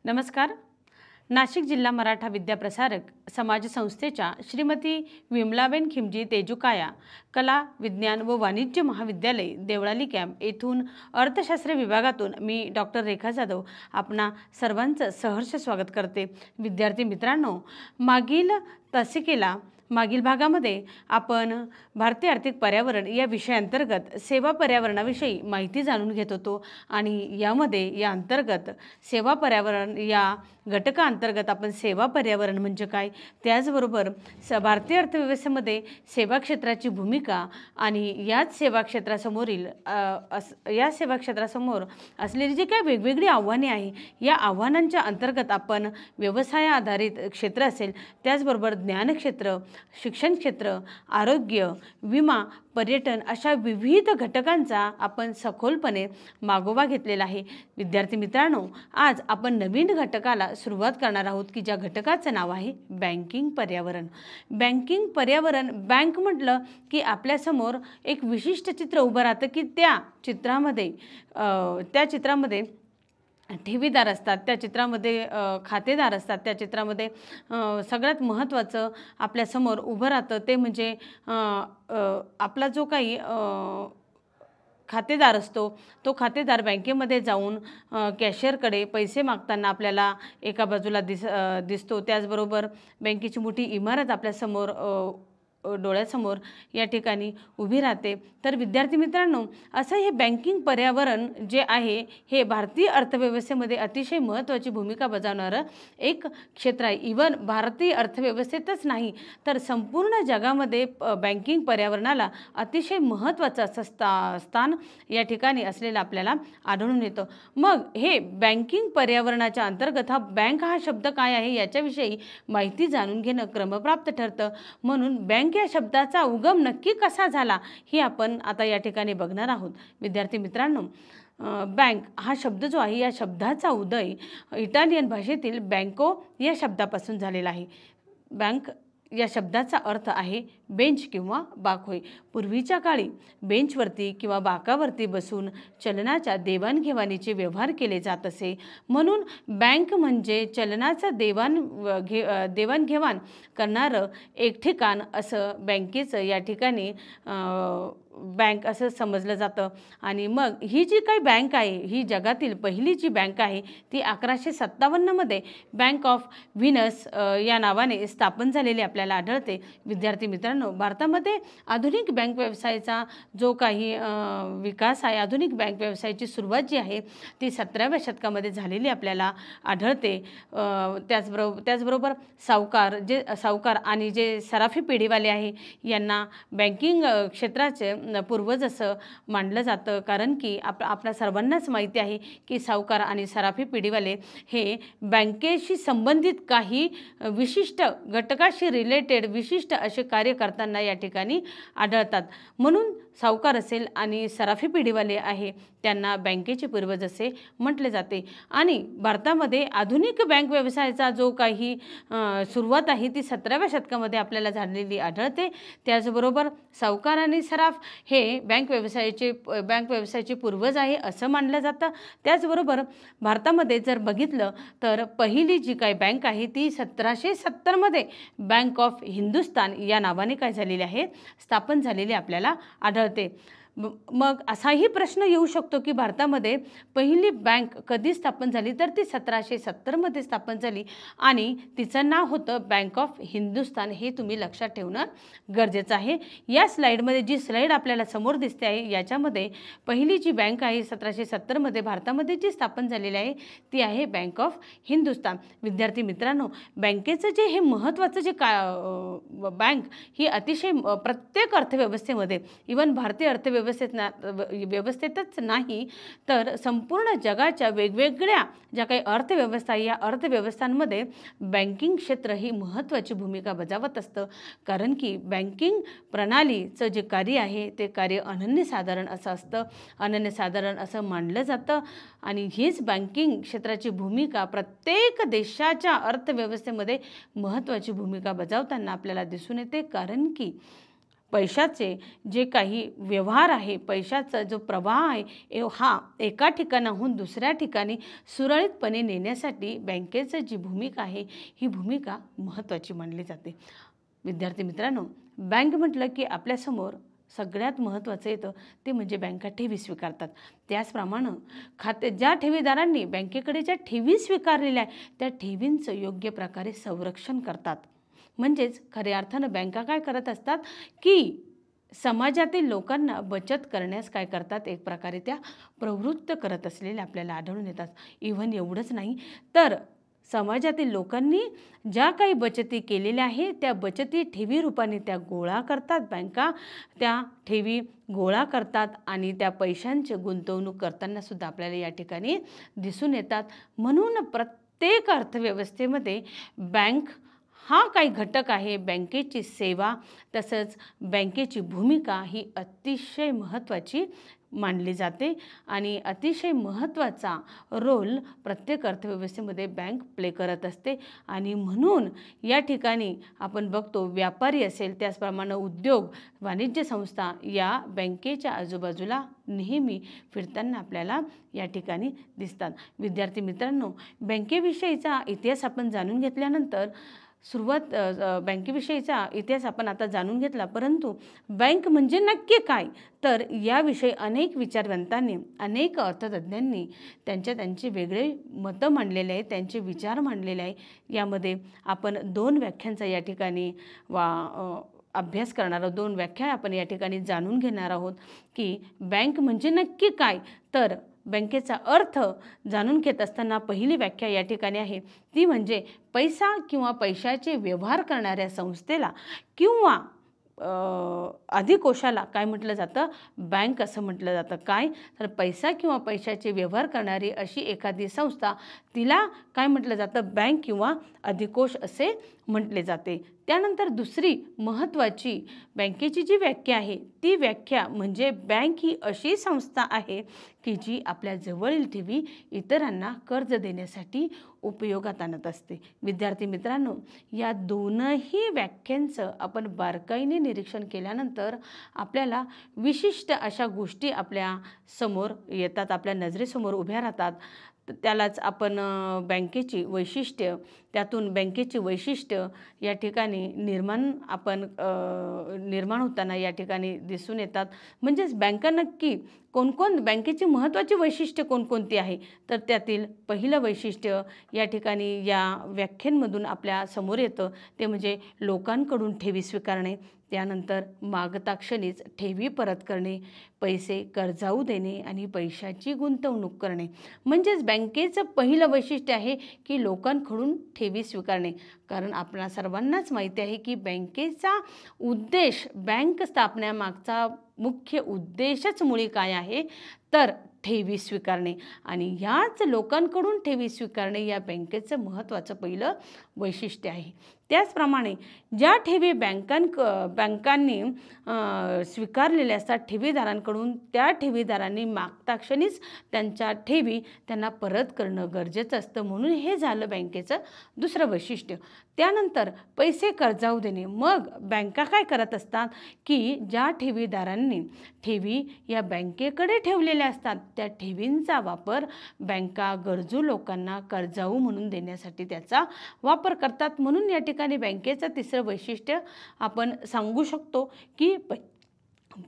नमस्कार। नाशिक जिल्हा मराठा विद्याप्रसारक समाज संस्थेच्या श्रीमती विमलाबेन खिमजी तेजुकाया कला विज्ञान व वाणिज्य महाविद्यालय देवळाली कॅम्प येथून अर्थशास्त्र विभागातून मी डॉक्टर रेखा जाधव आपणा सर्वांचं सहर्ष स्वागत करते। विद्यार्थी मित्रांनो, मागील भागामध्ये आपण भारतीय आर्थिक पर्यावरण या विषयाअंतर्गत सेवा पर्यावरणाविषयी माहिती जाणून घेत होतो आणि या अंतर्गत सेवा पर्यावरण या घटकाअंतर्गत आपण सेवा पर्यावरण म्हणजे काय, त्याचबरोबर भारतीय अर्थव्यवस्थेमध्ये सेवा क्षेत्राची भूमिका आणि याच सेवा क्षेत्रासमोर असलेली जी काही वेगवेगळी आव्हाने आहे या आव्हानांच्या अंतर्गत आपण व्यवसाय आधारित क्षेत्र असेल, त्याचबरोबर ज्ञान क्षेत्र, शिक्षण क्षेत्र, आरोग्य, विमा, पर्यटन अशा विविध घटकांचा आपण सखोलपणे मागोवा घेतलेला आहे। विद्यार्थी मित्रांनो, आज आपण नवीन घटकाला सुरुवात करणार आहोत की ज्या घटकाचं नाव आहे बँकिंग पर्यावरण। बँकिंग पर्यावरण, बँक म्हटलं की आपल्यासमोर एक विशिष्ट चित्र उभं राहतं की त्या चित्रामध्ये ठेवीदार असतात, त्या चित्रामध्ये खातेदार असतात, त्या चित्रामध्ये सगळ्यात महत्त्वाचं आपल्यासमोर उभं राहतं ते म्हणजे आपला जो काही खातेदार असतो तो खातेदार बँकेमध्ये जाऊन कॅशियरकडे पैसे मागताना आपल्याला एका बाजूला दिसतो। त्याचबरोबर बँकेची मोठी इमारत आपल्यासमोर डोळ्यासमोर या ठिकाणी उभी राहते। तर विद्यार्थी मित्रांनो, असं हे बँकिंग पर्यावरण जे आहे हे भारतीय अर्थव्यवस्थेमध्ये अतिशय महत्त्वाची भूमिका बजावणारं एक क्षेत्र आहे। इवन भारतीय अर्थव्यवस्थेतच नाही तर संपूर्ण जगामध्ये बँकिंग पर्यावरणाला अतिशय महत्त्वाचं असं स्थान या ठिकाणी असलेलं आपल्याला आढळून येतं। मग हे बँकिंग पर्यावरणाच्या अंतर्गत बँक हा शब्द काय आहे याच्याविषयी माहिती जाणून घेणं क्रमप्राप्त ठरतं। म्हणून बँक या शब्दाचा उगम नक्की कसा झाला हे आपण आता या ठिकाणी बघणार आहोत। विद्यार्थी मित्रांनो, बँक हा शब्द जो आहे या शब्दाचा उदय इटालियन भाषेतील बँको या शब्दापासून झालेला आहे। बँक या शब्दाचा अर्थ आहे बेंच किंवा बाक होय। पूर्वीच्या काळी बेंचवरती किंवा बाकावरती बसून चलनाच्या देवाणघेवाणीचे व्यवहार केले जात असे, म्हणून बँक म्हणजे चलनाचं देवाणघेवाण करणारं एक ठिकाण असं बँकेचं या ठिकाणी बँक असं समजलं जातं। आणि मग ही जी काही बँक आहे ही जगातील पहिली जी बँक आहे ती 1157 मध्ये बँक ऑफ व्हीनस या नावाने स्थापन झालेली आपल्याला आढळते। विद्यार्थी मित्रांनो, भारतामध्ये आधुनिक बँक व्यवसायाचा जो काही विकास आहे, आधुनिक बँक व्यवसायाची सुरुवात जी आहे ती 17व्या शतकामध्ये झालेली आपल्याला आढळते। त्याचबरोबर सावकार आणि जे सराफी पिढीवाले आहे यांना बँकिंग क्षेत्राचे पूर्वज असं मानलं जातं, कारण की आपल्या सर्वांनाच माहिती आहे की सावकार आणि सराफी पिढीवाले हे बँकेशी संबंधित काही विशिष्ट घटकाशी रिलेटेड विशिष्ट असे कार्य करताना या ठिकाणी आढळतात। म्हणून सावकार असेल आणि सराफी पिढीवाले आहे त्यांना बँकेचे पूर्वज असे म्हटले जाते। आणि भारतामध्ये आधुनिक बँक व्यवसायाचा जो काही सुरुवात आहे ती 17व्या शतकामध्ये आपल्याला झालेली आढळते। त्याचबरोबर सावकार आणि सराफ हे बँक व्यवसायाचे पूर्वज आहे असं मानलं जातं। त्याचबरोबर भारतामध्ये जर बघितलं तर पहिली जी काही बँक आहे ती 1770 मध्ये बँक ऑफ हिंदुस्तान या नावाने काय झालेली आहे, स्थापन झालेली आपल्याला आढळते। मग असाही प्रश्न येऊ शकतो की भारतामध्ये पहिली बँक कधी स्थापन झाली, तर ती 1770 मध्ये स्थापन झाली आणि तिचं नाव होतं बँक ऑफ हिंदुस्तान। हे तुम्ही लक्षात ठेवणं गरजेचं आहे। या स्लाईडमध्ये जी स्लाईड आपल्याला समोर दिसते आहे याच्यामध्ये पहिली जी बँक आहे 1770 मध्ये भारतामध्ये जी स्थापन झालेली आहे ती आहे बँक ऑफ हिंदुस्तान। विद्यार्थी मित्रांनो, बँकेचं जे हे महत्त्वाचं जे बँक ही अतिशय प्रत्येक अर्थव्यवस्थेमध्ये, इवन भारतीय व्यवस्थेतच नाही तर संपूर्ण जगाच्या वेगवेगळ्या ज्या काही अर्थव्यवस्था या अर्थव्यवस्थांमध्ये बँकिंग क्षेत्र ही महत्त्वाची भूमिका बजावत असतं, कारण की बँकिंग प्रणालीचं जे कार्य आहे ते कार्य अनन्यसाधारण असं असतं, अनन्यसाधारण असं मानलं जातं। आणि हीच बँकिंग क्षेत्राची भूमिका प्रत्येक देशाच्या अर्थव्यवस्थेमध्ये महत्त्वाची भूमिका बजावताना आपल्याला दिसून येते, कारण की पैशाचे जे काही व्यवहार आहे, पैशाचा जो प्रवाह आहे हा एका ठिकाणाहून दुसऱ्या ठिकाणी सुरळीतपणे नेण्यासाठी बँकेचं जी भूमिका आहे ही भूमिका महत्त्वाची मानली जाते. विद्यार्थी मित्रांनो, बँक म्हटलं की आपल्यासमोर सगळ्यात महत्त्वाचं येतं ते म्हणजे बँका ठेवी स्वीकारतात. त्याचप्रमाणे ज्या ठेवीदारांनी बँकेकडे ज्या ठेवी स्वीकारलेल्या आहे त्या ठेवींचं योग्य प्रकारे संरक्षण करतात. म्हणजेच खऱ्या अर्थानं बँका काय करत असतात की समाजातील लोकांना बचत करण्यास काय करतात, एक प्रकारे त्या प्रवृत्त करत असलेले आपल्याला आढळून येतात. इव्हन एवढंच नाही तर समाजातील लोकांनी ज्या काही बचती केलेल्या आहे त्या बचती ठेवी रूपाने त्या गोळा करतात. बँका त्या ठेवी गोळा करतात आणि त्या पैशांची गुंतवणूक करताना सुद्धा आपल्याला या ठिकाणी दिसून येतात. म्हणून प्रत्येक अर्थव्यवस्थेमध्ये बँक हा काही घटक आहे. बँकेची सेवा तसंच बँकेची भूमिका ही अतिशय महत्त्वाची मानली जाते आणि अतिशय महत्त्वाचा रोल प्रत्येक अर्थव्यवस्थेमध्ये बँक प्ले करत असते. आणि म्हणून या ठिकाणी आपण बघतो व्यापारी असेल त्याचप्रमाणे उद्योग वाणिज्य संस्था या बँकेच्या आजूबाजूला नेहमी फिरताना आपल्याला या ठिकाणी दिसतात. विद्यार्थी मित्रांनो, बँकेविषयीचा इतिहास आपण जाणून घेतल्यानंतर बँकेविषयीचा इतिहास आपण आता जाणून घेतला, परंतु बँक म्हणजे नक्की काय तर याविषयी अनेक विचारवंतांनी अनेक अर्थतज्ज्ञांनी त्यांचे वेगळे मतं मांडलेले आहेत, त्यांचे विचार मांडलेले आहे. यामध्ये आपण 2 व्याख्यांचा या ठिकाणी अभ्यास करणार आहोत. 2 व्याख्या आपण या ठिकाणी जाणून घेणार आहोत की बँक म्हणजे नक्की काय. तर बँकेचा अर्थ जाणून घेत असताना पहिली व्याख्या या ठिकाणी आहे ती म्हणजे पैसा किंवा पैशाचे व्यवहार करणाऱ्या संस्थेला किंवा अधिकोशाला काय म्हटलं जातं, बँक असं म्हटलं जातं. काय तर पैसा किंवा पैशाचे व्यवहार करणारी अशी एखादी संस्था तिला काय म्हटलं जातं, बँक किंवा अधिकोष असे म्हटले जाते. त्यानंतर दुसरी महत्त्वाची बँकेची जी व्याख्या आहे ती व्याख्या म्हणजे बँक ही अशी संस्था आहे की जी आपल्या जवळील ठेवी इतरांना कर्ज देण्यासाठी उपयोगात आणत असते. विद्यार्थी मित्रांनो, या दोनही व्याख्यांचं आपण बारकाईने निरीक्षण केल्यानंतर आपल्याला विशिष्ट अशा गोष्टी आपल्या समोर येतात, आपल्या नजरेसमोर उभ्या राहतात. त्यालाच आपण बँकेची वैशिष्ट्य, त्यातून बँकेची वैशिष्ट्य या ठिकाणी निर्माण होताना या ठिकाणी दिसून येतात. म्हणजेच बँका नक्की बँकेची महत्त्वाची वैशिष्ट्य कोणकोणती आहे तर त्यातील पहिलं वैशिष्ट्य या ठिकाणी या व्याख्यांमधून आपल्या समोर येतं ते म्हणजे लोकांकडून ठेवी स्वीकारणे, त्यानंतर मागता क्षणीच ठेवी परत करणे, पैसे कर्जाऊ देणे आणि पैशाची गुंतवणूक करणे. म्हणजेच बँकेचं पहिलं वैशिष्ट्य आहे की लोकांकडून ठेवी स्वीकारणे. कारण आपल्या सर्वांनाच माहिती आहे की बँकेचा उद्देश, बँक स्थापण्यामागचा मुख्य उद्देशच मुळी काय आहे तर ठेवी स्वीकारणे आणि याच लोकांकडून ठेवी स्वीकारणे या बँकेचं महत्त्वाचं पहिलं वैशिष्ट्य आहे. त्याचप्रमाणे ज्या ठेवी बँकांनी स्वीकारलेल्या असतात ठेवीदारांकडून, त्या ठेवीदारांनी मागता क्षणीच त्यांच्या ठेवी त्यांना परत करणं गरजेचं असतं. म्हणून हे झालं बँकेचं दुसरं वैशिष्ट्य. त्यानंतर पैसे कर्जाऊ देणे. मग बँका काय करत असतात की ज्या ठेवीदारांनी ठेवी या बँकेकडे ठेवलेल्या असतात त्या ठेवींचा वापर बँका गरजू लोकांना कर्जाऊ म्हणून देण्यासाठी त्याचा वापर करतात. म्हणून या ठिकाणी बँकेचं तिसरं वैशिष्ट्य आपण सांगू शकतो की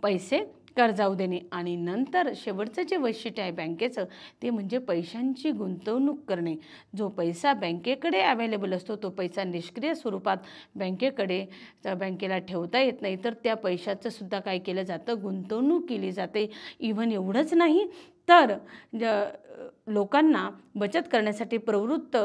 पैसे कर्जाऊ देणे. आणि नंतर शेवटचं जे वैशिष्ट्य आहे बँकेचं ते म्हणजे पैशांची गुंतवणूक करणे. जो पैसा बँकेकडे अवेलेबल असतो तो पैसा निष्क्रिय स्वरूपात बँकेला ठेवता येत नाही, तर त्या पैशाचं सुद्धा काय केलं जातं, गुंतवणूक केली जाते. इव्हन एवढंच नाही तर लोकांना बचत करण्यासाठी प्रवृत्त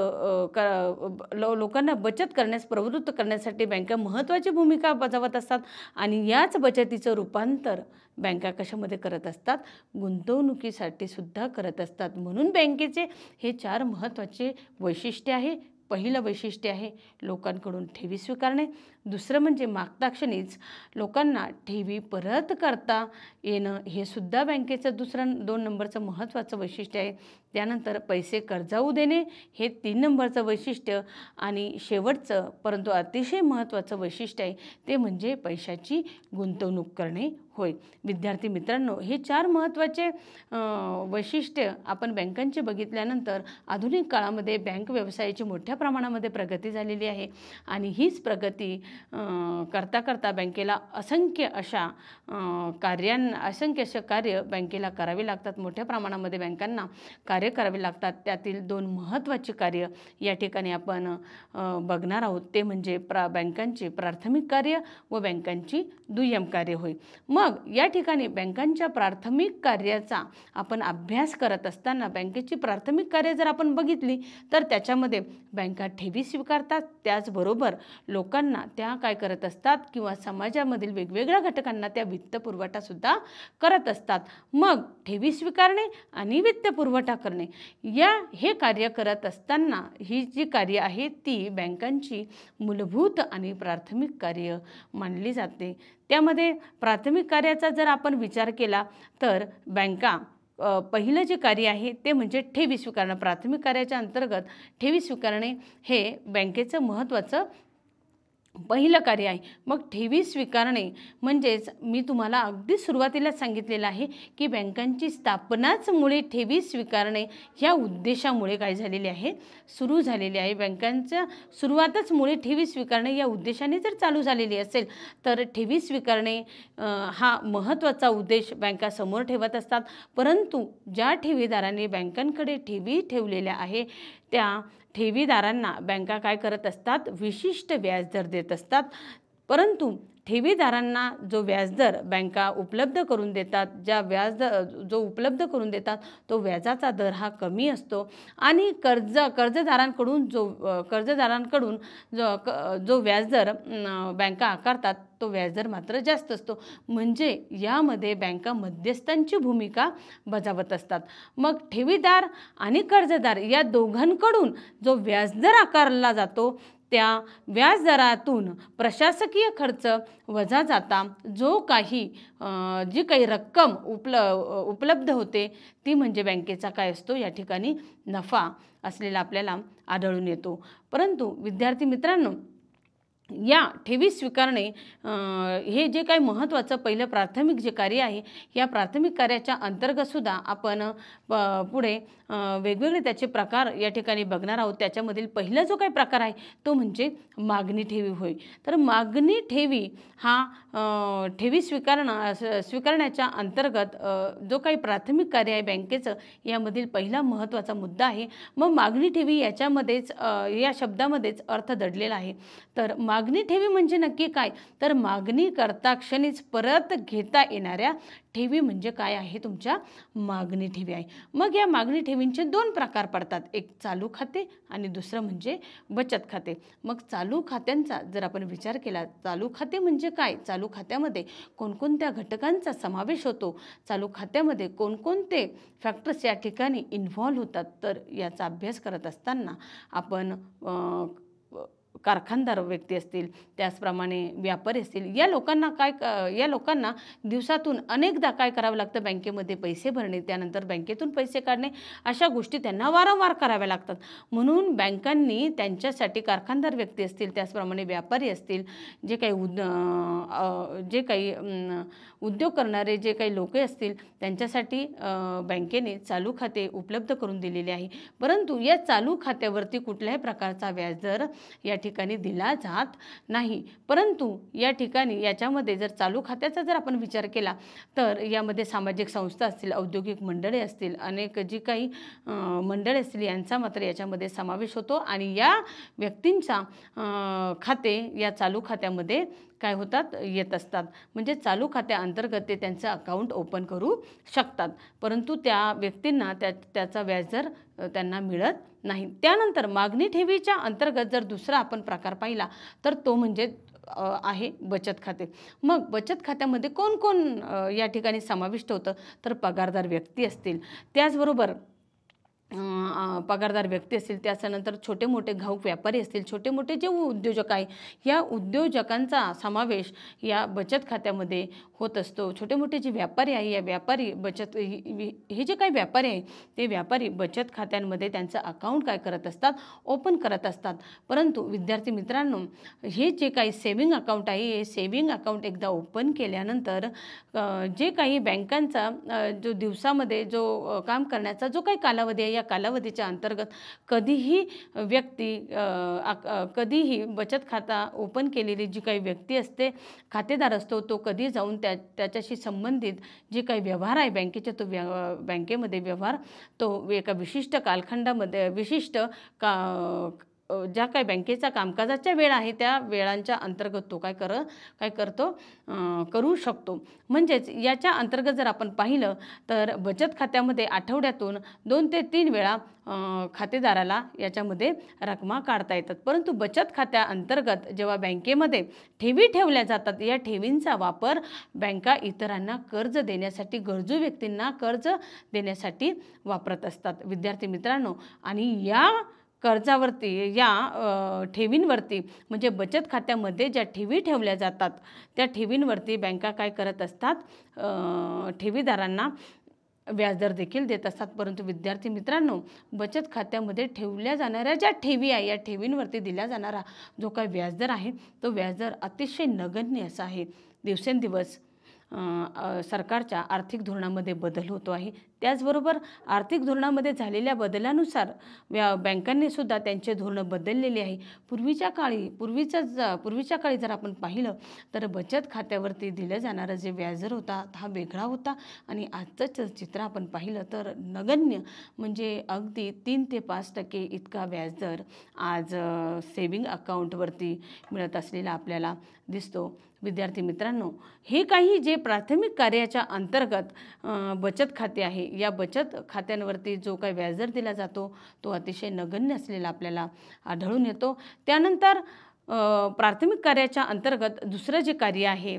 करण्यासाठी बँका महत्त्वाची भूमिका बजावत असतात आणि याच बचतीचं रूपांतर बँका कशामध्ये करत असतात, गुंतवणुकीसाठी सुद्धा करत असतात. म्हणून बँकेचे हे 4 महत्त्वाचे वैशिष्ट्य आहे. पहिलं वैशिष्ट्य आहे लोकांकडून ठेवी स्वीकारणे, दुसरं म्हणजे मागता क्षणीच लोकांना ठेवी परत करता येणं, हे सुद्धा बँकेचं 2 नंबरचं महत्त्वाचं वैशिष्ट्य आहे. त्यानंतर पैसे कर्जाऊ देणे हे 3 नंबरचं वैशिष्ट्य. आणि शेवटचं परंतु अतिशय महत्त्वाचं वैशिष्ट्य आहे ते म्हणजे पैशाची गुंतवणूक करणे होय. विद्यार्थी मित्रांनो, हे 4 महत्त्वाचे वैशिष्ट्य आपण बँकांचे बघितल्यानंतर आधुनिक काळामध्ये बँक व्यवसायाची मोठ्या प्रमाणामध्ये प्रगती झालेली आहे. आणि हीच प्रगती करता करता बँकेला असंख्य असे कार्य बँकेला करावे लागतात. मोठ्या प्रमाणामध्ये बँकांना कार्य करावे लागतात. त्यातील 2 महत्त्वाची कार्य या ठिकाणी आपण बघणार आहोत. ते म्हणजे बँकांची प्राथमिक कार्य व बँकांची दुय्यम कार्य होय. मग या ठिकाणी बँकांच्या प्राथमिक कार्याचा आपण अभ्यास करत असताना बँकेची प्राथमिक कार्य जर आपण बघितली तर त्याच्यामध्ये बँका ठेवी स्वीकारतात, त्याचबरोबर लोकांना त्या काय करत असतात किंवा समाजामधील वेगवेगळ्या घटकांना त्या वित्तपुरवठासुद्धा करत असतात. मग ठेवी स्वीकारणे आणि वित्तपुरवठा करणे हे कार्य करत असताना ही जी कार्य आहेत ती बँकांची मूलभूत आणि प्राथमिक कार्य मानली जाते. त्यामध्ये प्राथमिक कार्याचा जर आपण विचार केला तर बँका पहिलं जे कार्य आहे ते म्हणजे ठेवी स्वीकारणं. प्राथमिक कार्याच्या अंतर्गत ठेवी स्वीकारणे हे बँकेचं महत्त्वाचं पहिलं कार्य आहे. मग ठेवी स्वीकारणे म्हणजेच मी तुम्हाला अगदी सुरुवातीला सांगितलेलं आहे की बँकांची स्थापनाच मुळे ठेवी स्वीकारणे ह्या उद्देशामुळे काय झालेली आहे, सुरू झालेली आहे. बँकांच्या सुरुवातच मुळे ठेवी स्वीकारणे या उद्देशाने जर चालू झालेली असेल तर ठेवी स्वीकारणे हा महत्त्वाचा उद्देश बँका समोर ठेवत असतात. परंतु ज्या ठेवीदारांनी बँकांकडे ठेवी ठेवलेल्या आहे त्या ठेवीदारांना बँका काय करत असतात, विशिष्ट व्याजदर देत असतात. परंतु ठेवीदारांना जो व्याजदर बँका उपलब्ध करून देतात, जो उपलब्ध करून देतात तो व्याजाचा दर हा कमी असतो. आणि कर्जदारांकडून जो व्याजदर बँका आकारतात तो व्याजदर मात्र जास्त असतो. म्हणजे यामध्ये बँका मध्यस्थांची भूमिका बजावत असतात. मग ठेवीदार आणि कर्जदार या दोघांकडून जो व्याजदर आकारला जातो त्या व्याजदरातून प्रशासकीय खर्च वजा जाता जी काही रक्कम उपलब्ध होते ती म्हणजे बँकेचा काय असतो, या ठिकाणी नफा असलेला आपल्याला आढळून येतो. परंतु विद्यार्थी मित्रांनो, या ठेवी स्वीकारणे हे जे काही महत्त्वाचं पहिलं प्राथमिक जे कार्य आहे या प्राथमिक कार्याच्या अंतर्गतसुद्धा आपण पुढे वेगवेगळे त्याचे प्रकार या ठिकाणी बघणार आहोत. त्याच्यामधील पहिला जो काही प्रकार आहे तो म्हणजे मागणी ठेवी होय. तर मागणी ठेवी हा ठेवी स्वीकारण्याच्या अंतर्गत जो काही प्राथमिक कार्य आहे बँकेचं यामधील पहिला महत्त्वाचा मुद्दा आहे. मग मागणी ठेवी याच्यामध्येच या शब्दामध्येच अर्थ दडलेला आहे. तर मागणी ठेवी म्हणजे नक्की काय, तर मागणी करता क्षणीच परत घेता येणाऱ्या ठेवी म्हणजे काय आहे, तुमच्या मागणी ठेवी आहे. मग या मागणी ठेवींचे 2 प्रकार पडतात, एक चालू खाते आणि दुसरं म्हणजे बचत खाते. मग चालू खात्यांचा जर आपण विचार केला, चालू खाते म्हणजे काय, चालू खात्यामध्ये कोणकोणत्या घटकांचा समावेश होतो, चालू खात्यामध्ये कोणकोणते फॅक्टर्स या ठिकाणी इन्व्हॉल्व होतात, तर याचा अभ्यास करत असताना आपण कारखानदार व्यक्ती असतील, त्याचप्रमाणे व्यापारी असतील, या लोकांना दिवसातून अनेकदा काय करावं लागतं, बँकेमध्ये पैसे भरणे, त्यानंतर बँकेतून पैसे काढणे, अशा गोष्टी त्यांना वारंवार कराव्या लागतात. म्हणून बँकांनी त्यांच्यासाठी कारखानदार व्यक्ती असतील, त्याचप्रमाणे व्यापारी असतील, जे काही उद्योग करणारे जे काही लोक असतील त्यांच्यासाठी बँकेने चालू खाते उपलब्ध करून दिलेले आहे. परंतु या चालू खात्यावरती कुठल्याही प्रकारचा व्याजदर या ठिकाणी दिला जात नाही. परंतु या ठिकाणी याच्यामध्ये जर चालू खात्याचा जर आपण विचार केला तर यामध्ये सामाजिक संस्था असतील, औद्योगिक मंडळे असतील, अनेक जी काही मंडळे असतील यांचा मात्र याच्यामध्ये समावेश होतो. आणि या व्यक्तींचा खाते या चालू खात्यामध्ये काय होतात, येत असतात. म्हणजे चालू खात्याअंतर्गत ते त्यांचं अकाउंट ओपन करू शकतात. परंतु त्या व्यक्तींना त्याचा व्याजदर त्यांना मिळत नाही. त्यानंतर मागणी ठेवीच्या अंतर्गत जर दुसरा आपण प्रकार पाहिला तर तो म्हणजे आहे बचत खाते. मग बचत खात्यामध्ये कोण कोण या ठिकाणी समाविष्ट होतं, तर पगारदार व्यक्ती असतील, त्याचबरोबर पगारदार व्यक्ती असतील, त्याच्यानंतर छोटे मोठे घाऊक व्यापारी असतील, छोटे मोठे जे उद्योजक आहे, या उद्योजकांचा समावेश या बचत खात्यामध्ये होत असतो. छोटे मोठे जे व्यापारी आहे, या व्यापारी बचत हे जे काही व्यापारी आहे, ते व्यापारी बचत खात्यांमध्ये त्यांचं अकाउंट काय करत असतात, ओपन करत असतात. परंतु विद्यार्थी मित्रांनो, हे जे काही सेविंग अकाउंट आहे, हे सेविंग अकाउंट एकदा ओपन केल्यानंतर जे काही बँकांचा जो दिवसामध्ये जो काम करण्याचा जो काही कालावधी आहे, या कालावधीच्या अंतर्गत कधीही व्यक्ती कधीही बचत खाता ओपन केलेली जी काही व्यक्ती असते, खातेदार असतो, तो कधी जाऊन त्याच्याशी संबंधित जे काही व्यवहार आहे बँकेचे, तो बँकेमध्ये व्यवहार तो एका विशिष्ट कालखंडामध्ये विशिष्ट ज्या काही बँकेचा कामकाजाच्या वेळा आहे, त्या वेळांच्या अंतर्गत तो काय करतो करू शकतो. म्हणजेच याच्या अंतर्गत जर आपण पाहिलं तर बचत खात्यामध्ये आठवड्यातून 2 ते 3 वेळा खातेदाराला याच्यामध्ये रकमा काढता येतात. परंतु बचत खात्याअंतर्गत जेव्हा बँकेमध्ये ठेवी ठेवल्या जातात, या ठेवींचा वापर बँका इतरांना कर्ज देण्यासाठी, गरजू व्यक्तींना कर्ज देण्यासाठी वापरत असतात विद्यार्थी मित्रांनो. आणि या कर्जावरती, या ठेवींवरती, म्हणजे बचत खात्यामध्ये ज्या ठेवी ठेवल्या जातात, त्या ठेवींवरती बँका काय करत असतात, ठेवीदारांना व्याजदर देखील देत असतात. परंतु विद्यार्थी मित्रांनो, बचत खात्यामध्ये ठेवल्या जाणाऱ्या ज्या ठेवी आहे, या ठेवींवरती दिला जाणारा जो काही व्याजदर आहे, तो व्याजदर अतिशय नगण्य असा आहे. दिवसेंदिवस सरकारच्या आर्थिक धोरणामध्ये बदल होतो आहे. त्याचबरोबर आर्थिक धोरणामध्ये झालेल्या बदलानुसार बँकांनी सुद्धा त्यांचे धोरणं बदललेले आहे. पूर्वीच्या काळी जर आपण पाहिलं तर बचत खात्यावरती दिलं जाणारं जे व्याजदर होता, हा वेगळा होता. आणि आजचं चित्र आपण पाहिलं तर नगण्य, म्हणजे अगदी 3 ते 5% इतका व्याजदर आज सेविंग अकाउंटवरती मिळत असलेला आपल्याला दिसतो. विद्यार्थी मित्रांनो, हे काही जे प्राथमिक कार्याच्या अंतर्गत बचत खाते आहे, या बचत खात्यांवरती जो काही व्याजदर दिला जातो, तो अतिशय नगण्य असलेला आपल्याला आढळून येतो. त्यानंतर प्राथमिक कार्याच्या अंतर्गत दुसरं जे कार्य आहे,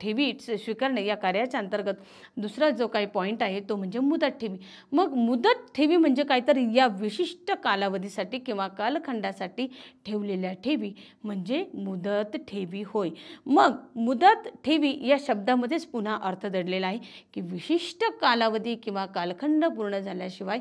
ठेवी स्वीकारणे, या कार्याच्या अंतर्गत दुसरा जो काही पॉईंट आहे, तो म्हणजे मुदत ठेवी. मग मुदत ठेवी म्हणजे काय, तर या विशिष्ट कालावधीसाठी किंवा कालखंडासाठी ठेवलेल्या ठेवी म्हणजे मुदत ठेवी होय. मग मुदत ठेवी या शब्दामध्येच पुन्हा अर्थ दडलेला आहे की विशिष्ट कालावधी किंवा कालखंड पूर्ण झाल्याशिवाय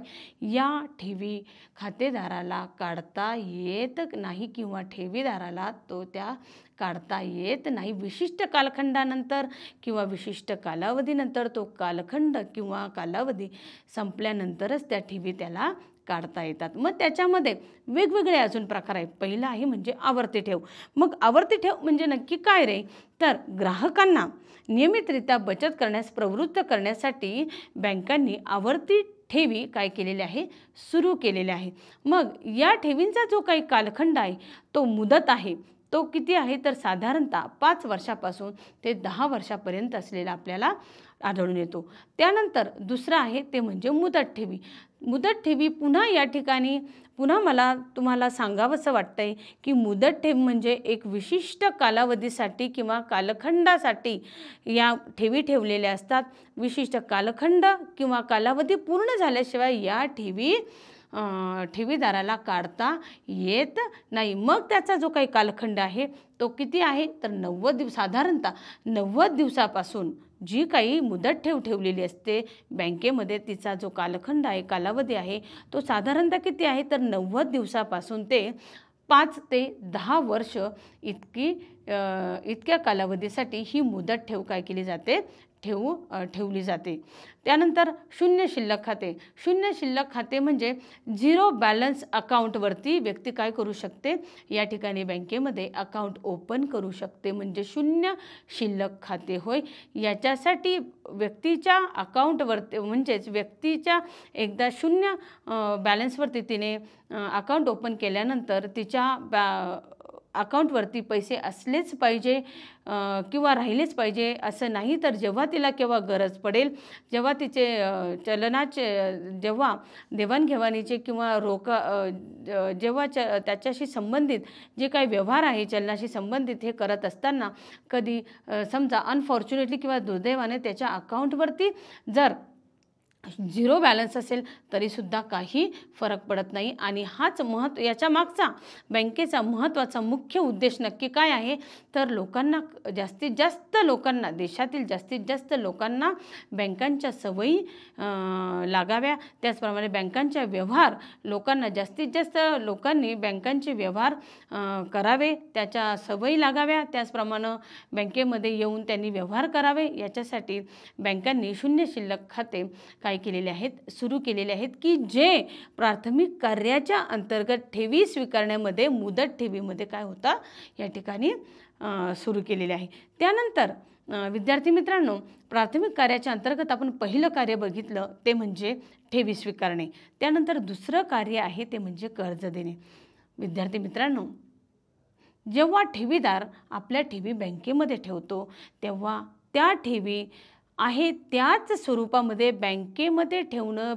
या ठेवी खातेदाराला काढता येत नाही किंवा ठेवीदाराला त्या काढता येत नाही. विशिष्ट कालखंडानंतर किंवा विशिष्ट कालावधीनंतर, तो कालखंड किंवा कालावधी संपल्यानंतरच त्या ठेवी त्याला काढता येतात. मग त्याच्यामध्ये वेगवेगळे अजून प्रकार आहेत. पहिला आहे म्हणजे आवर्ती ठेव. मग आवर्ती ठेव म्हणजे नक्की काय रे, तर ग्राहकांना नियमितरित्या बचत करण्यास प्रवृत्त करण्यासाठी बँकांनी आवर्ती ठेवी काय केलेले आहे, सुरू केलेले आहे. मग या ठेवींचा जो काही कालखंड आहे, तो मुदत आहे, तो किती आहे, तर साधारणतः 5 वर्षापासून ते 10 वर्षापर्यंत असलेला आपल्याला आढळून येतो. त्यानंतर दुसरं आहे ते म्हणजे मुदत ठेवी. मुदत ठेवी पुन्हा या ठिकाणी मला तुम्हाला सांगावंसं वाटतंय की मुदत ठेव म्हणजे एक विशिष्ट कालावधीसाठी किंवा कालखंडासाठी या ठेवी ठेवलेल्या असतात. विशिष्ट कालखंड किंवा कालावधी पूर्ण झाल्याशिवाय या ठेवी ठेवीदाराला काढता येत नाही. मग त्याचा जो काही कालखंड आहे तो किती आहे, तर 90 साधारणतः 90 दिवसापासून जी काही मुदत ठेवलेली असते बँकेमध्ये, तिचा जो कालखंड आहे, कालावधी आहे, तो साधारणतः किती आहे, तर 90 दिवसापासून ते 5 ते 10 वर्ष इतक्या कालावधीसाठी ही मुदत ठेव काय केली जाते, ठेवली जाते. त्यानंतर शून्य शिल्लक खाते. शून्य शिल्लक खाते म्हणजे झिरो बॅलन्स अकाउंटवरती व्यक्ती काय करू शकते, या ठिकाणी बँकेमध्ये अकाउंट ओपन करू शकते, म्हणजे शून्य शिल्लक खाते होय. याच्यासाठी व्यक्तीच्या अकाउंटवरती म्हणजेच व्यक्तीच्या एकदा शून्य बॅलन्सवरती तिने अकाउंट ओपन केल्यानंतर तिच्या अकाउंटवरती पैसे असलेच पाहिजे किंवा राहिलेच पाहिजे असं नाही. तर जेव्हा तिला केव्हा गरज पडेल, जेव्हा तिचे चलनाचे, जेव्हा देवाणघेवाणीचे किंवा जेव्हा त्याच्याशी संबंधित जे काही व्यवहार आहे, चलनाशी संबंधित, हे करत असताना कधी समजा अनफॉर्च्युनेटली किंवा दुर्दैवाने त्याच्या अकाउंटवरती जर झिरो बॅलन्स असेल तरीसुद्धा काही फरक पडत नाही. आणि हाच याच्या मागचा बँकेचा महत्त्वाचा मुख्य उद्देश नक्की काय आहे, तर लोकांना जास्तीत जास्त लोकांना, देशातील जास्तीत जास्त लोकांना बँकांच्या सवयी लागाव्या, त्याचप्रमाणे बँकांच्या व्यवहार लोकांना जास्तीत जास्त लोकांनी बँकांचे व्यवहार करावे, त्याच्या सवयी लागाव्या, त्याचप्रमाणे बँकेमध्ये येऊन त्यांनी व्यवहार करावे. याच्यासाठी बँकांनी शून्य शिल्लक खाते काय केलेले आहेत, सुरू केलेले आहेत, की जे प्राथमिक कार्याच्या अंतर्गत ठेवी स्वीकारण्यामध्ये, मुदत ठेवीमध्ये काय होता या ठिकाणी सुरू केलेले आहे. त्यानंतर विद्यार्थी मित्रांनो, प्राथमिक कार्याच्या अंतर्गत आपण पहिलं कार्य बघितलं ते म्हणजे ठेवी स्वीकारणे. त्यानंतर दुसरं कार्य आहे ते म्हणजे कर्ज देणे. विद्यार्थी मित्रांनो, जेव्हा ठेवीदार आपल्या ठेवी बँकेमध्ये ठेवतो तेव्हा त्या ठेवी आहे त्याच स्वरूपामध्ये बँकेमध्ये ठेवणं,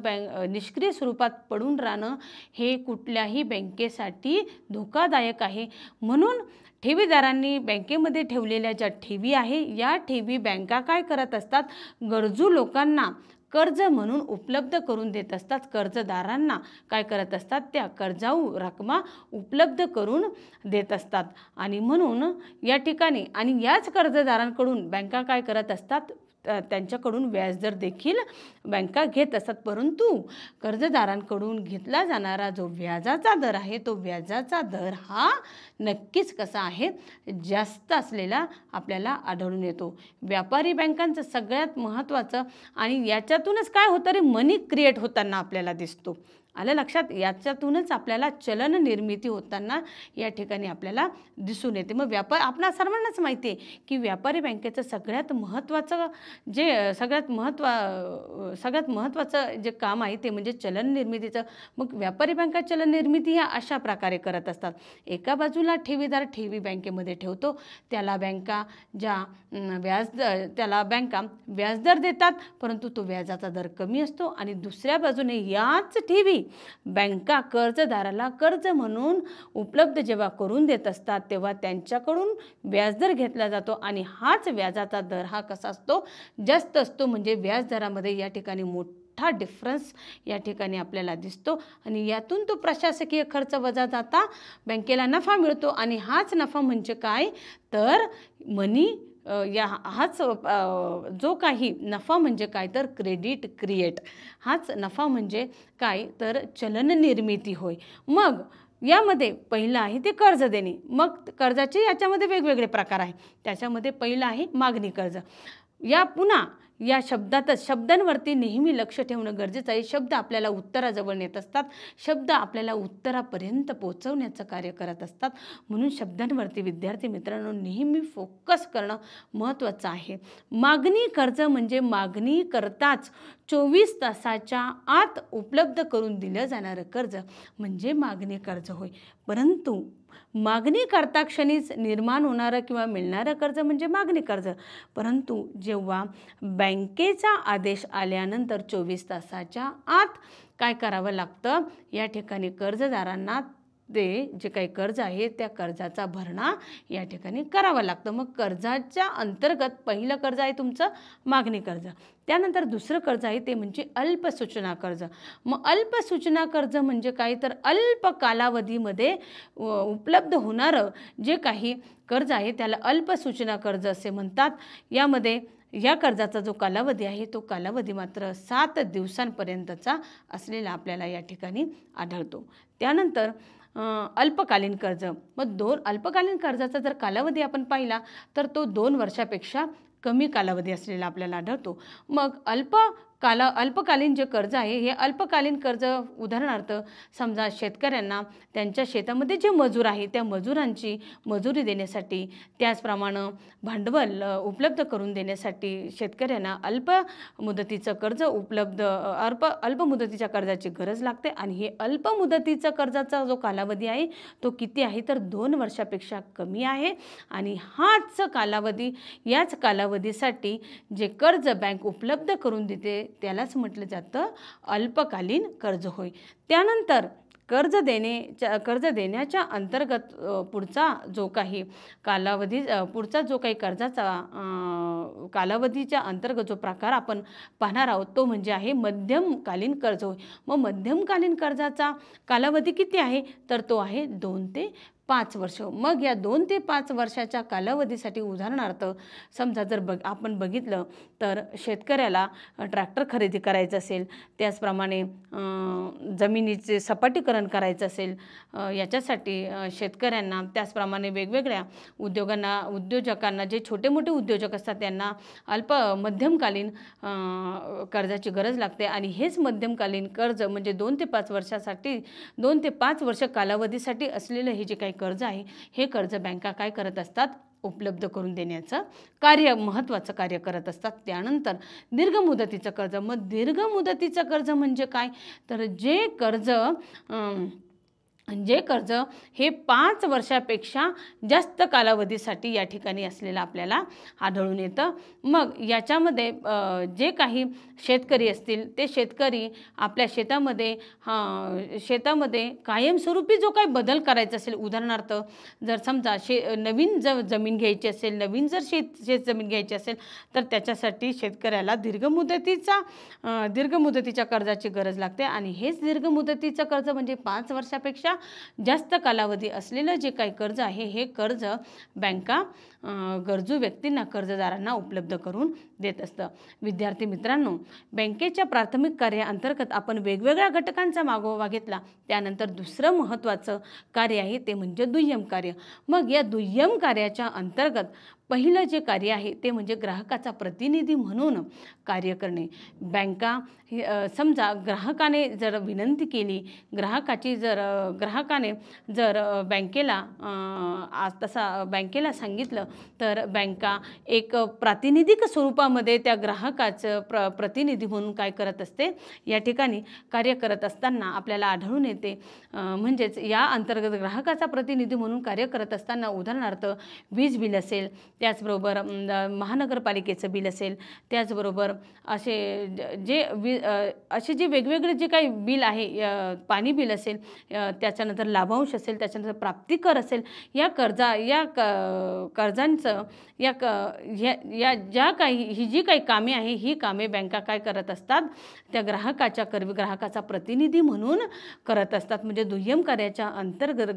निष्क्रिय स्वरूपात पडून राहणं हे कुठल्याही बँकेसाठी धोकादायक आहे. म्हणून ठेवीदारांनी बँकेमध्ये ठेवलेल्या ज्या ठेवी आहे या ठेवी बँका काय करत असतात, गरजू लोकांना कर्ज म्हणून उपलब्ध करून देत असतात. कर्जदारांना काय करत असतात, त्या कर्जाऊ रकमा उपलब्ध करून देत असतात. आणि म्हणून या ठिकाणी आणि याच कर्जदारांकडून बँका काय करत असतात, त्यांच्याकडून व्याजदर देखील बँका घेत असतात. परंतु कर्जदारांकडून घेतला जाणारा जो व्याजाचा दर आहे तो व्याजाचा दर हा नक्कीच कसा आहे, जास्त असलेला आपल्याला आढळून येतो. व्यापारी बँकांचं सगळ्यात महत्त्वाचं आणि याच्यातूनच काय होतं रे, मनी क्रिएट होताना आपल्याला दिसतो. आलं लक्षात? याच्यातूनच आपल्याला चलन निर्मिती होताना या ठिकाणी आपल्याला दिसून येते. मग आपणा सर्वांनाच माहिती आहे की व्यापारी बँकेचं सगळ्यात महत्त्वाचं जे काम आहे ते म्हणजे चलन निर्मितीचं. मग व्यापारी बँका चलन निर्मिती ह्या अशा प्रकारे करत असतात. एका बाजूला ठेवीदार ठेवी बँकेमध्ये ठेवतो, त्याला बँका व्याजदर देतात, परंतु तो व्याजाचा दर कमी असतो. आणि दुसऱ्या बाजूने याच ठेवी बँका कर्जदाराला कर्ज म्हणून उपलब्ध जेव्हा करून देत असतात तेव्हा त्यांच्याकडून व्याजदर घेतला जातो. आणि हाच व्याजाचा दर हा कसा असतो, जास्त असतो. म्हणजे व्याजदरामध्ये या ठिकाणी मोठा डिफरन्स या ठिकाणी आपल्याला दिसतो. आणि यातून तो प्रशासकीय खर्च वजा जाता बँकेला नफा मिळतो. आणि हाच नफा म्हणजे काय, तर हाच जो काही नफा म्हणजे काय, तर क्रेडिट क्रिएट. हाच नफा म्हणजे काय, तर चलन निर्मिती होय. मग यामध्ये पहिलं आहे ते कर्ज देणे. मग कर्जाचे याच्यामध्ये वेगवेगळे प्रकार आहे. त्याच्यामध्ये पहिलं आहे मागणी कर्ज. पुन्हा या शब्दांवरती नेहमी लक्ष ठेवणं गरजेचं आहे. शब्द आपल्याला उत्तराजवळ नेत असतात, शब्द आपल्याला उत्तरापर्यंत पोहोचवण्याचं कार्य करत असतात. म्हणून शब्दांवरती विद्यार्थी मित्रांनो नेहमी फोकस करणं महत्त्वाचं आहे. मागणी कर्ज म्हणजे मागणी करताच 24 तासाच्या आत उपलब्ध करून दिलं जाणारं कर्ज म्हणजे मागणी कर्ज होय. परंतु मागणी करता क्षणीच निर्माण होणारं किंवा मिळणारं कर्ज म्हणजे मागणी कर्ज. परंतु जेव्हा बँकेचा आदेश आल्यानंतर 24 तासाच्या आत काय करावं लागतं, या ठिकाणी कर्जदारांना ते जे काही कर्ज आहे त्या कर्जाचा भरणा या ठिकाणी करावा लागतं. मग कर्जाच्या अंतर्गत पहिलं कर्ज आहे तुमचं मागणी कर्ज. त्यानंतर दुसरं कर्ज आहे ते म्हणजे अल्पसूचना कर्ज. मग अल्पसूचना कर्ज म्हणजे काय, तर अल्प कालावधीमध्ये उपलब्ध होणारं जे काही कर्ज आहे त्याला अल्पसूचना कर्ज असे म्हणतात. यामध्ये या कर्जाचा जो कालावधी आहे तो कालावधी मात्र 7 दिवसांपर्यंतचा असलेला आपल्याला या ठिकाणी आढळतो. त्यानंतर अल्पकालीन कर्ज. मग अल्पकालीन कर्जाचा जर कालावधी आपण पाहिला तर तो 2 वर्षापेक्षा कमी कालावधी असलेला आपल्याला आढळतो. मग अल्पकालीन जे कर्ज आहे हे अल्पकालीन कर्ज उदाहरणार्थ समजा शेतकऱ्यांना त्यांच्या शेतामध्ये जे मजूर आहे त्या मजुरांची मजुरी देण्यासाठी, त्याचप्रमाणे भांडवल उपलब्ध करून देण्यासाठी शेतकऱ्यांना अल्प मुदतीचं कर्जाची गरज लागते. आणि हे अल्प मुदतीचं कर्जाचा जो कालावधी आहे तो किती आहे, तर 2 वर्षापेक्षा कमी आहे. आणि याच कालावधीसाठी जे कर्ज बँक उपलब्ध करून देते त्यालाच म्हटलं जातं अल्पकालीन कर्ज होय. त्यानंतर कर्ज देण्याच्या अंतर्गत पुढचा जो काही पुढचा जो काही कर्जाचा कालावधीच्या अंतर्गत जो प्रकार आपण पाहणार आहोत तो म्हणजे आहे मध्यमकालीन कर्ज होय. मग मध्यमकालीन कर्जाचा कालावधी किती आहे तर तो आहे 2 ते 5 वर्ष. मग या 2 ते 5 वर्षाच्या कालावधीसाठी उदाहरणार्थ समजा जर आपण बघितलं तर शेतकऱ्याला ट्रॅक्टर खरेदी करायचं असेल, त्याचप्रमाणे जमिनीचे सपाटीकरण करायचं असेल, याच्यासाठी शेतकऱ्यांना त्याचप्रमाणे वेगवेगळ्या उद्योजकांना जे छोटे मोठे उद्योजक असतात त्यांना मध्यमकालीन कर्जाची गरज लागते. आणि हेच मध्यमकालीन कर्ज म्हणजे 2 ते 5 वर्षासाठी 2 ते 5 वर्ष कालावधीसाठी असलेलं हे जे काही कर्ज आहे हे कर्ज बँका काय करत असतात उपलब्ध करून देण्याचं महत्त्वाचं कार्य करत असतात. त्यानंतर दीर्घ मुदतीचं कर्ज. मग दीर्घ मुदतीचं कर्ज म्हणजे काय तर जे कर्ज हे 5 वर्षापेक्षा जास्त कालावधीसाठी या ठिकाणी असलेलं आपल्याला आढळून येतं. मग याच्यामध्ये जे काही शेतकरी असतील ते शेतकरी आपल्या शेतामध्ये कायमस्वरूपी जो काही बदल करायचा असेल, उदाहरणार्थ जर समजा नवीन जमीन घ्यायची असेल, नवीन जर शेत जमीन घ्यायची असेल तर त्याच्यासाठी शेतकऱ्याला दीर्घ मुदतीच्या कर्जाची गरज लागते. आणि हेच दीर्घ मुदतीचं कर्ज म्हणजे 5 वर्षापेक्षा जास्त कालावधी असलेलं जे काही कर्ज आहे हे कर्ज बँका गरजू व्यक्तींना कर्जदारांना उपलब्ध करून देत असतं. विद्यार्थी मित्रांनो, बँकेच्या प्राथमिक कार्याअंतर्गत आपण वेगवेगळ्या घटकांचा मागोवा घेतला. त्यानंतर दुसरं महत्त्वाचं कार्य आहे ते म्हणजे दुय्यम कार्य. मग या दुय्यम कार्याच्या अंतर्गत पहिलं जे कार्य आहे ते म्हणजे ग्राहकाचा प्रतिनिधी म्हणून कार्य करणे. बँका समजा ग्राहकाने जर विनंती केली, ग्राहकाने जर बँकेला सांगितलं तर बँका एक प्रातिनिधिक स्वरूपामध्ये त्या ग्राहकाचं प्रतिनिधी म्हणून काय करत असते या ठिकाणी कार्य करत असताना आपल्याला आढळून येते. म्हणजेच या अंतर्गत ग्राहकाचा प्रतिनिधी म्हणून कार्य करत असताना उदाहरणार्थ वीज बिल असेल, त्याचबरोबर महानगरपालिकेचं बिल असेल, त्याचबरोबर असे जे वेगवेगळे जे काही बिल आहे, पाणी बिल असेल, त्याच्यानंतर लाभांश असेल, त्याच्यानंतर प्राप्तिकर असेल, या कर्जांचं ही जी काही कामे आहे ही कामे बँका काय करत असतात त्या ग्राहकाचा प्रतिनिधी म्हणून करत असतात. म्हणजे दुय्यम कार्याच्या अंतर्गत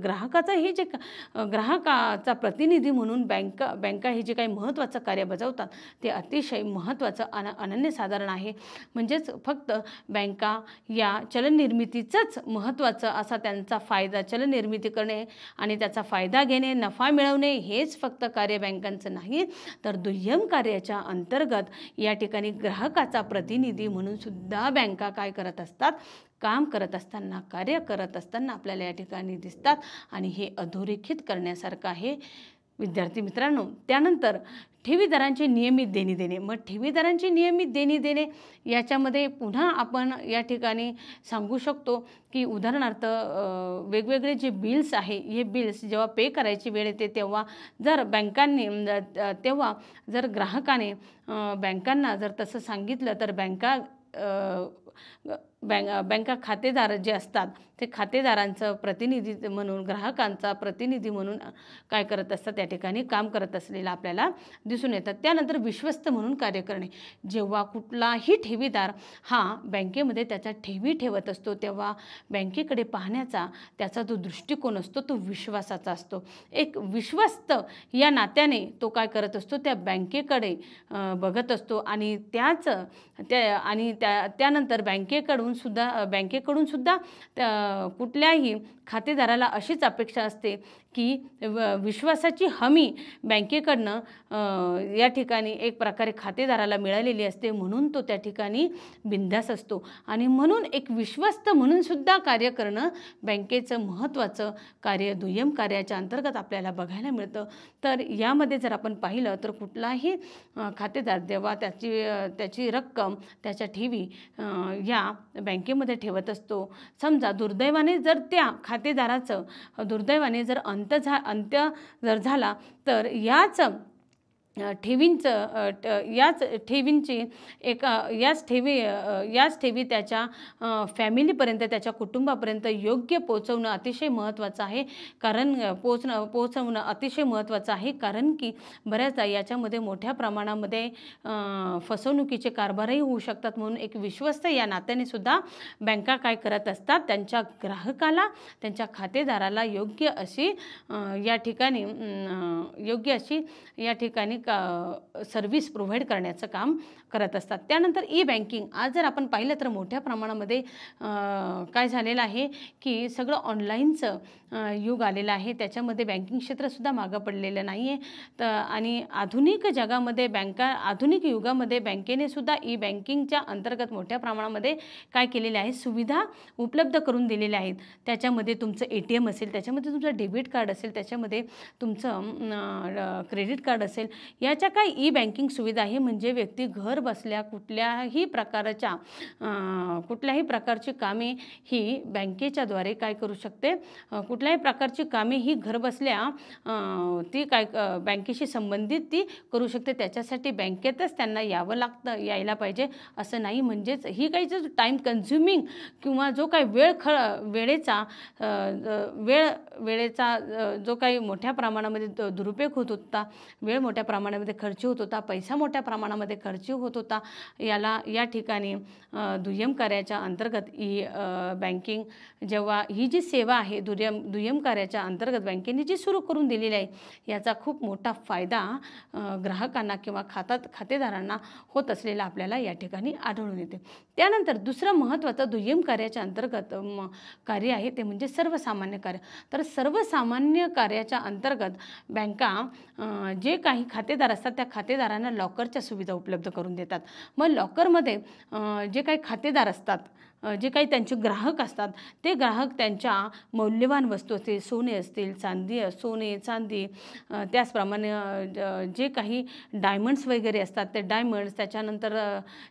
ग्राहकाचा प्रतिनिधी म्हणून बँका हे जे काही महत्त्वाचं कार्य बजावतात ते अतिशय महत्त्वाचं अनन्यसाधारण आहे. म्हणजेच फक्त बँका या चलननिर्मितीचंच महत्त्वाचं असा त्यांचा फायदा, चलननिर्मिती करणे आणि त्याचा फायदा घेणे, नफा मिळवणे हेच फक्त कार्य बँकांचं नाही, तर दुय्यम कार्याच्या अंतर्गत या ठिकाणी ग्राहकाचा प्रतिनिधी म्हणून सुद्धा बँका काय करत असतात, काम करत असताना, कार्य करत असताना आपल्याला या ठिकाणी दिसतात. आणि हे अधोरेखित करण्यासारखं आहे विद्यार्थी मित्रांनो. त्यानंतर ठेवीदारांची नियमित देणी देणे. मग ठेवीदारांची नियमित देणी देणे याच्यामध्ये पुन्हा आपण या ठिकाणी सांगू शकतो की उदाहरणार्थ वेगवेगळे जे बिल्स आहे हे बिल्स जेव्हा पे करायची वेळ येते तेव्हा जर ग्राहकाने बँकांना जर तसं सांगितलं तर बँका खातेदार जे असतात ते खातेदारांचं प्रतिनिधी म्हणून, ग्राहकांचा प्रतिनिधी म्हणून काय करत असतात त्या ठिकाणी काम करत असलेलं आपल्याला दिसून येतात. त्यानंतर विश्वस्त म्हणून कार्य करणे. जेव्हा कुठलाही ठेवीदार हा बँकेमध्ये त्याच्या ठेवी ठेवत असतो तेव्हा बँकेकडे पाहण्याचा त्याचा जो दृष्टिकोन असतो तो विश्वासाचा असतो. एक विश्वस्त या नात्याने तो काय करत असतो त्या बँकेकडे बघत असतो. आणि त्यानंतर बँकेकडून सुद्धा कुठल्याही खातेदाराला अशीच अपेक्षा असते की विश्वासाची हमी बँकेकडनं या ठिकाणी एक प्रकारे खातेदाराला मिळालेली असते, म्हणून तो त्या ठिकाणी बिनधास्त असतो. आणि म्हणून एक विश्वस्त म्हणून सुद्धा कार्य करणं बँकेचं महत्त्वाचं कार्य दुय्यम कार्याच्या अंतर्गत आपल्याला बघायला मिळतं. तर यामध्ये जर आपण पाहिलं तर कुठलाही खातेदार जेव्हा त्याची रक्कम, त्याच्या ठेवी या बँकेमध्ये ठेवत असतो, समजा दुर्दैवाने जर त्या खातेदाराचं जर अंत्य जर झाला तर याच ठेवींची याच ठेवी त्याच्या फॅमिलीपर्यंत, त्याच्या कुटुंबापर्यंत योग्य पोहोचवणं अतिशय महत्त्वाचं आहे. कारण पोहोचवणं अतिशय महत्त्वाचं आहे, कारण की बऱ्याचदा याच्यामध्ये मोठ्या प्रमाणामध्ये फसवणुकीचे कारभारही होऊ शकतात. म्हणून एक विश्वस्त या नात्याने सुद्धा बँका काय करत असतात, त्यांच्या ग्राहकाला, त्यांच्या खातेदाराला योग्य अशी या ठिकाणी सर्व्हिस प्रोव्हाइड करण्याचं काम करत असतात. त्यानंतर ई बँकिंग. आज जर आपण पाहिलं तर मोठ्या प्रमाणामध्ये काय झालेलं आहे की सगळं ऑनलाईनचं युग आलेलं आहे. त्याच्यामध्ये बँकिंग क्षेत्रसुद्धा मागं पडलेलं नाही आहे. आणि आधुनिक जगामध्ये आधुनिक युगामध्ये बँकेने सुद्धा ई बँकिंगच्या अंतर्गत मोठ्या प्रमाणामध्ये काय केलेले आहे, सुविधा उपलब्ध करून दिलेल्या आहेत. त्याच्यामध्ये तुमचं ATM असेल, त्याच्यामध्ये तुमचं डेबिट कार्ड असेल, त्याच्यामध्ये तुमचं क्रेडिट कार्ड असेल. याच्या काय ई बँकिंग सुविधा आहे, म्हणजे व्यक्ती घर बसल्या कुठल्याही प्रकारची कामे ही बँकेच्याद्वारे काय करू शकते, कुठल्याही प्रकारची कामे ही घर बसल्या ती बँकेशी संबंधित ती करू शकते. त्याच्यासाठी बँकेतच त्यांना यायला पाहिजे असं नाही. म्हणजेच ही काही जो टाईम कन्झ्युमिंग किंवा जो काही वेळेचा जो काही मोठ्या प्रमाणामध्ये दुरुपयोग होत होता, वेळ मोठ्या प्रमाणामध्ये खर्च होत होता, पैसा मोठ्या प्रमाणामध्ये खर्च होत होता, या ठिकाणी दुय्यम कार्याच्या अंतर्गत बँकिंग जेव्हा ही जी सेवा आहे दुय्यम कार्याच्या अंतर्गत बँकेने जी सुरू करून दिलेली आहे, याचा खूप मोठा फायदा ग्राहकांना किंवा खातेदारांना होत असलेला आपल्याला या ठिकाणी आढळून येते. त्यानंतर दुसरं महत्त्वाचं दुय्यम कार्याच्या अंतर्गत कार्य आहे ते म्हणजे सर्वसामान्य कार्य. तर सर्वसामान्य कार्याच्या अंतर्गत बँका जे काही खातेदार असतात त्या खातेदारांना लॉकरच्या सुविधा उपलब्ध करून देतात. मग लॉकरमध्ये जे काही खातेदार असतात, जे काही त्यांचे ग्राहक असतात, ते ग्राहक त्यांच्या मौल्यवान वस्तू असतील, सोने चांदी, त्याचप्रमाणे जे काही डायमंड्स वगैरे असतात ते डायमंड्स, त्याच्यानंतर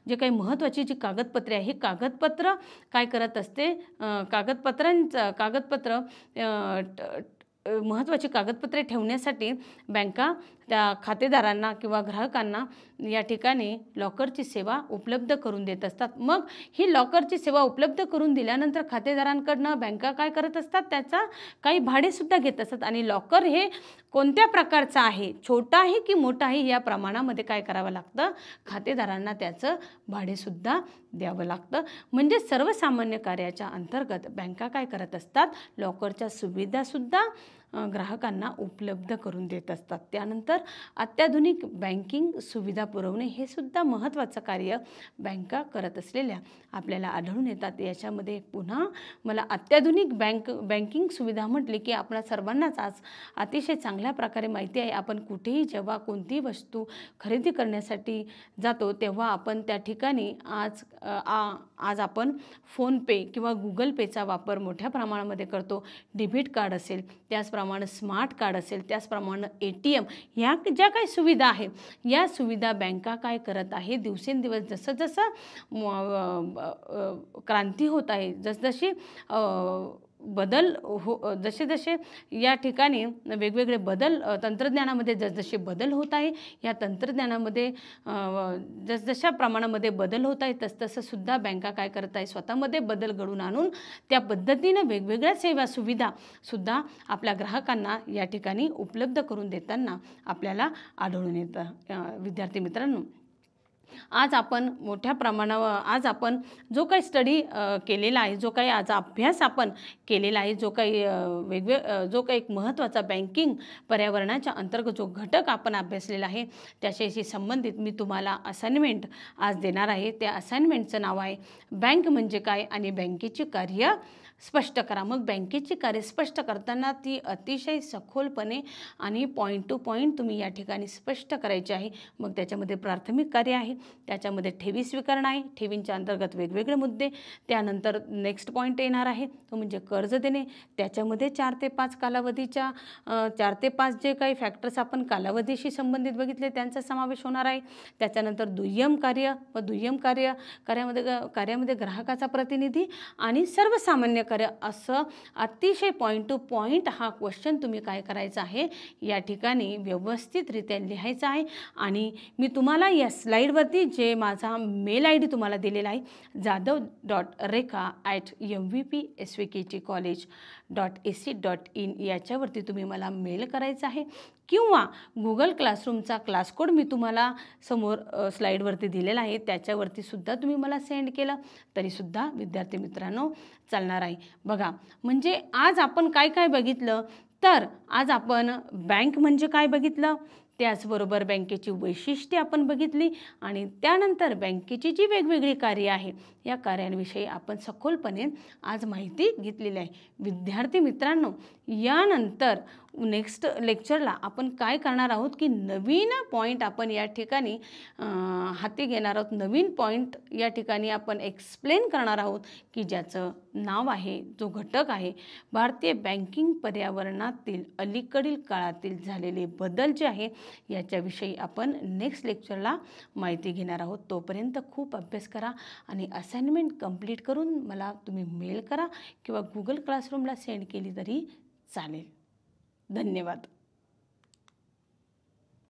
जे काही महत्त्वाची जी कागदपत्रे आहे, ही कागदपत्र काय करत असते, महत्त्वाची कागदपत्रे ठेवण्यासाठी बँका त्या खातेदारांना किंवा ग्राहकांना या ठिकाणी लॉकरची सेवा उपलब्ध करून देत असतात. मग ही लॉकरची सेवा उपलब्ध करून दिल्यानंतर खातेदारांकडनं बँका काय करत असतात, त्याचा काही भाडेसुद्धा घेत असतात. आणि लॉकर हे कोणत्या प्रकारचं आहे, छोटा आहे की मोठा आहे, या प्रमाणामध्ये काय करावं लागतं, खातेदारांना त्याचं भाडेसुद्धा द्यावं लागतं. म्हणजे सर्वसामान्य कार्याच्या अंतर्गत बँका काय करत असतात, लॉकरच्या सुविधासुद्धा ग्राहकांना उपलब्ध करून देत असतात. त्यानंतर अत्याधुनिक बँकिंग सुविधा पुरवणे हे सुद्धा महत्त्वाचं कार्य बँका करत असलेल्या आपल्याला आढळून येतात. याच्यामध्ये पुन्हा मला अत्याधुनिक बँकिंग सुविधा म्हटली की आपल्या सर्वांनाच आज अतिशय चांगल्या प्रकारे माहिती आहे. आपण कुठेही जेव्हा कोणतीही वस्तू खरेदी करण्यासाठी जातो तेव्हा आपण त्या ठिकाणी आज आपण फोनपे किंवा गुगल पेचा वापर मोठ्या प्रमाणामध्ये करतो. डेबिट कार्ड असेल, त्याचप्रमाणे स्मार्ट कार्ड असेल, त्याचप्रमाणे ATM, ह्या ज्या काही सुविधा आहे, या सुविधा बँका काय करत आहे, दिवसेंदिवस जसं क्रांती होत आहे, जसे या ठिकाणी वेगवेगळे बदल तंत्रज्ञानामध्ये जसजसे बदल होत आहे, या तंत्रज्ञानामध्ये जसजशा प्रमाणामध्ये बदल होत आहे तसतसं सुद्धा बँका काय करत आहे, स्वतःमध्ये बदल घडवून आणून त्या पद्धतीनं वेगवेगळ्या सेवा सुविधा सुद्धा आपल्या ग्राहकांना या ठिकाणी उपलब्ध करून देताना आपल्याला आढळून येतं. विद्यार्थी मित्रांनो, आज आपण मोठ्या प्रमाणावर जो काही स्टडी केलेला आहे, जो काही आज अभ्यास आपण केलेला आहे, जो काही एक महत्त्वाचा बँकिंग पर्यावरणाच्या अंतर्गत जो घटक आपण अभ्यासलेला आहे, त्याच्याशी संबंधित मी तुम्हाला असाइनमेंट आज देणार आहे. त्या असाइनमेंटचं नाव आहे बँक म्हणजे काय आणि बँकेची कार्य स्पष्ट करा. मग बँकेची कार्य स्पष्ट करताना ती अतिशय सखोलपणे आणि पॉईंट टू पॉईंट तुम्ही या ठिकाणी स्पष्ट करायची आहे. मग त्याच्यामध्ये प्राथमिक कार्य आहे, त्याच्यामध्ये ठेवी स्वीकरण आहे, ठेवींच्या अंतर्गत वेगवेगळे मुद्दे, त्यानंतर नेक्स्ट पॉईंट येणार आहे तो म्हणजे कर्ज देणे, त्याच्यामध्ये 4 ते 5 कालावधीच्या 4 ते 5 जे काही फॅक्टर्स आपण कालावधीशी संबंधित बघितले त्यांचा समावेश होणार आहे. त्याच्यानंतर दुय्यम कार्य व दुय्यम कार्यामध्ये ग्राहकाचा प्रतिनिधी आणि सर्वसामान्य कार्य असं अतिशय पॉईंट टू पॉईंट हा क्वेश्चन तुम्ही काय करायचा आहे या ठिकाणी व्यवस्थितरित्या लिहायचा आहे. आणि मी तुम्हाला या स्लाईडवरती जे माझा मेल ID तुम्हाला दिलेला आहे jadhav.rekha@mvpsvkgcollege.ac.in याच्यावरती तुम्ही मला मेल करायचा आहे किंवा गुगल क्लासरूमचा क्लास कोड मी तुम्हाला समोर स्लाईडवरती दिलेला आहे त्याच्यावरती सुद्धा तुम्ही मला सेंड केलं तरीसुद्धा विद्यार्थी मित्रांनो चालणार आहे. बघा म्हणजे आज आपण काय काय बघितलं तर आज आपण बँक म्हणजे काय बघितलं, त्याचबरोबर बँकेची वैशिष्ट्ये आपण बघितली आणि त्यानंतर बँकेची जी वेगवेगळी कार्ये आहे या कार्यांविषयी आपण सखोलपणे आज माहिती घेतलेली आहे. विद्यार्थी मित्रांनो यानंतर नेक्स्ट लेक्चरला आपण काय करणार आहोत की नवीन पॉईंट आपण या ठिकाणी हाती घेणार आहोत. नवीन पॉईंट या ठिकाणी आपण एक्सप्लेन करणार आहोत की ज्याचं नाव आहे, जो घटक आहे भारतीय बँकिंग पर्यावरणातील अलीकडील काळातील झालेले बदल जे आहे याच्याविषयी आपण नेक्स्ट लेक्चरला माहिती घेणार आहोत. तोपर्यंत खूप अभ्यास करा आणि असाइनमेंट कंप्लीट करून मला तुम्ही मेल करा किंवा गुगल क्लासरूमला सेंड केली तरी चालेल. धन्यवाद.